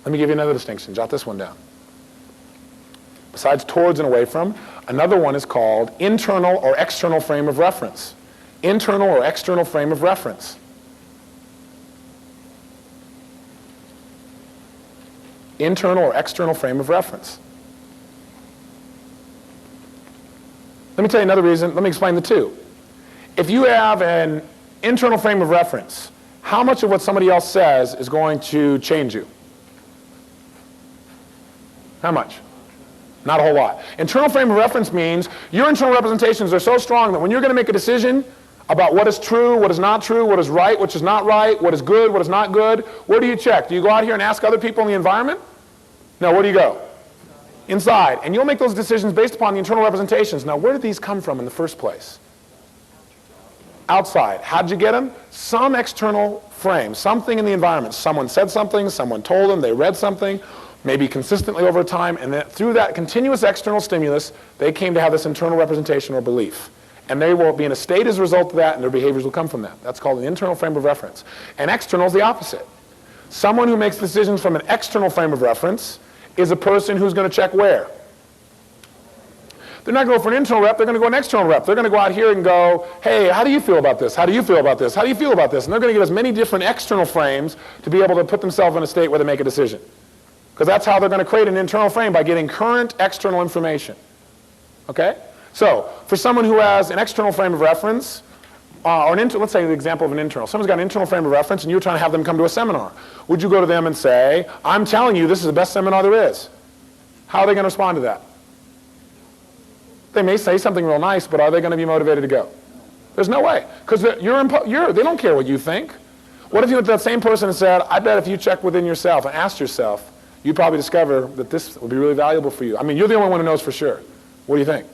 Let me give you another distinction. Jot this one down. Besides towards and away from, another one is called internal or external frame of reference. Internal or external frame of reference. Internal or external frame of reference. Let me tell you another reason. Let me explain the two. If you have an internal frame of reference, how much of what somebody else says is going to change you? How much? Not a whole lot. Internal frame of reference means your internal representations are so strong that when you're going to make a decision about what is true, what is not true, what is right, what is not right, what is good, what is not good, where do you check? Do you go out here and ask other people in the environment? No, where do you go? Inside. And you'll make those decisions based upon the internal representations. Now, where did these come from in the first place? Outside. How did you get them? Some external frame, something in the environment. Someone said something, someone told them, they read something, maybe consistently over time, and then through that continuous external stimulus, they came to have this internal representation or belief. And they will be in a state as a result of that, and their behaviors will come from that. That's called an internal frame of reference. And external is the opposite. Someone who makes decisions from an external frame of reference is a person who's going to check where? They're not going to go for an internal rep, they're going to go an external rep. They're going to go out here and go, hey, how do you feel about this? How do you feel about this? How do you feel about this? And they're going to get as many different external frames to be able to put themselves in a state where they make a decision. Because that's how they're going to create an internal frame, by getting current external information. Okay? So, for someone who has an external frame of reference, or let's say the example of an internal. Someone's got an internal frame of reference and you're trying to have them come to a seminar. Would you go to them and say, I'm telling you this is the best seminar there is? How are they going to respond to that? They may say something real nice, but are they going to be motivated to go? There's no way. Because they don't care what you think. What if you went to that same person and said, I bet if you check within yourself and asked yourself, you'd probably discover that this would be really valuable for you. I mean, you're the only one who knows for sure. What do you think?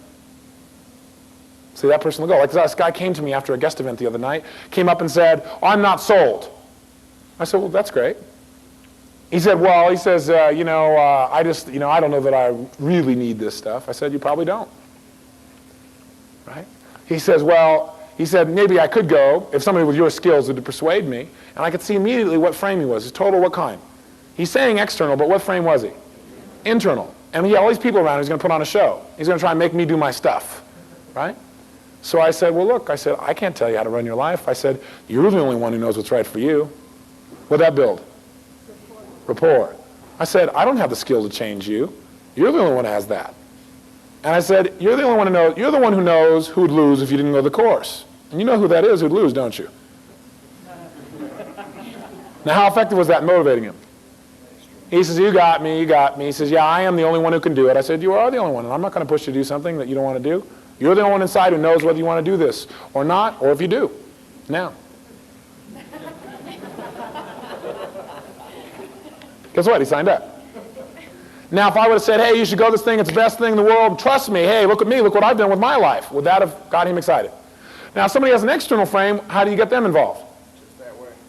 See, that person will go. Like this guy came to me after a guest event the other night, came up and said, I'm not sold. I said, well, that's great. He said, well, I don't know that I really need this stuff. I said, you probably don't. Right? He says, maybe I could go if somebody with your skills would persuade me. And I could see immediately what frame he was. His total, what kind? He's saying external, but what frame was he? Internal. And he had all these people around him. He's going to put on a show. He's going to try and make me do my stuff. Right? So I said, well, look, I can't tell you how to run your life. I said, you're the only one who knows what's right for you. What'd that build? Rapport. I said, I don't have the skill to change you. You're the only one who has that. And I said, you're the only one who knows who'd lose if you didn't go the course. And you know who that is who'd lose, don't you? Now, how effective was that in motivating him? He says, you got me. He says, yeah, I am the only one who can do it. I said, you are the only one, and I'm not going to push you to do something that you don't want to do. You're the only one inside who knows whether you want to do this or not, or if you do. Now. Guess what? He signed up. Now, if I would have said, hey, you should go this thing, it's the best thing in the world, trust me, hey, look at me, look what I've done with my life, would that have got him excited? Now, if somebody has an external frame, how do you get them involved?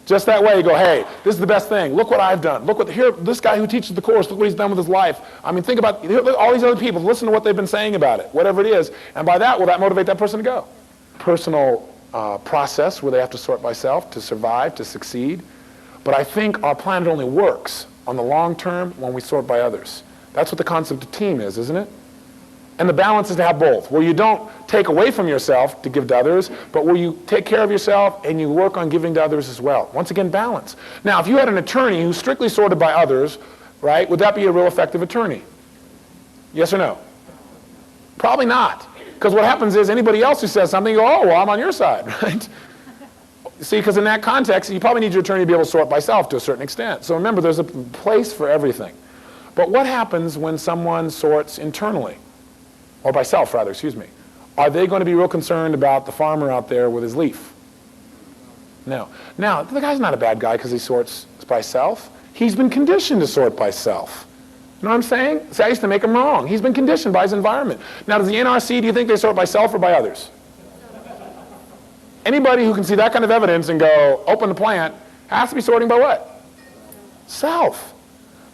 Just that way. You go, hey, this is the best thing. Look what I've done. Here, this guy who teaches the course, look what he's done with his life. I mean, think about all these other people. Listen to what they've been saying about it, whatever it is. And by that, will that motivate that person to go? Personal process where they have to sort by self to survive, to succeed. But I think our planet only works on the long term when we sort by others. That's what the concept of team is, isn't it? And the balance is to have both, where you don't take away from yourself to give to others, but where you take care of yourself and you work on giving to others as well. Once again, balance. Now, if you had an attorney who's strictly sorted by others, right, would that be a real effective attorney? Yes or no? Probably not. Because what happens is anybody else who says something, you go, oh, well, I'm on your side, right? See, because in that context, you probably need your attorney to be able to sort by self to a certain extent. So remember, there's a place for everything. But what happens when someone sorts internally? Or by self, rather, excuse me. Are they going to be real concerned about the farmer out there with his leaf? No. Now, the guy's not a bad guy because he sorts by self. He's been conditioned to sort by self. You know what I'm saying? See, I used to make him wrong. He's been conditioned by his environment. Now, does the NRC, do you think they sort by self or by others? Anybody who can see that kind of evidence and go, open the plant, has to be sorting by what? Self.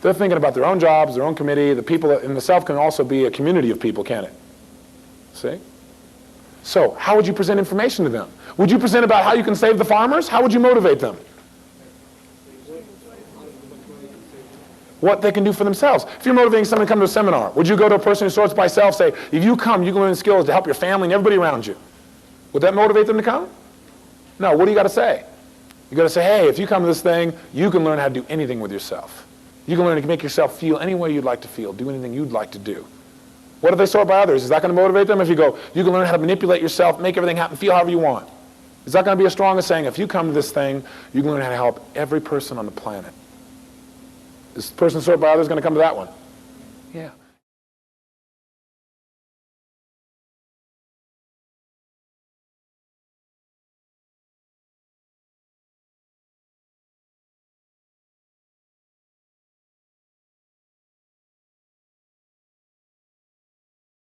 They're thinking about their own jobs, their own committee. The people in the self can also be a community of people, can it? See? So, how would you present information to them? Would you present about how you can save the farmers? How would you motivate them? what they can do for themselves. If you're motivating someone to come to a seminar, would you go to a person who sorts by self, say, if you come, you can learn skills to help your family and everybody around you? Would that motivate them to come? No, what do you got to say? You got to say, hey, if you come to this thing, you can learn how to do anything with yourself. You can learn to make yourself feel any way you'd like to feel, do anything you'd like to do. What if they sort by others? Is that going to motivate them? If you go, you can learn how to manipulate yourself, make everything happen, feel however you want. Is that going to be as strong as saying, if you come to this thing, you can learn how to help every person on the planet? Is the person sort by others going to come to that one? Yeah.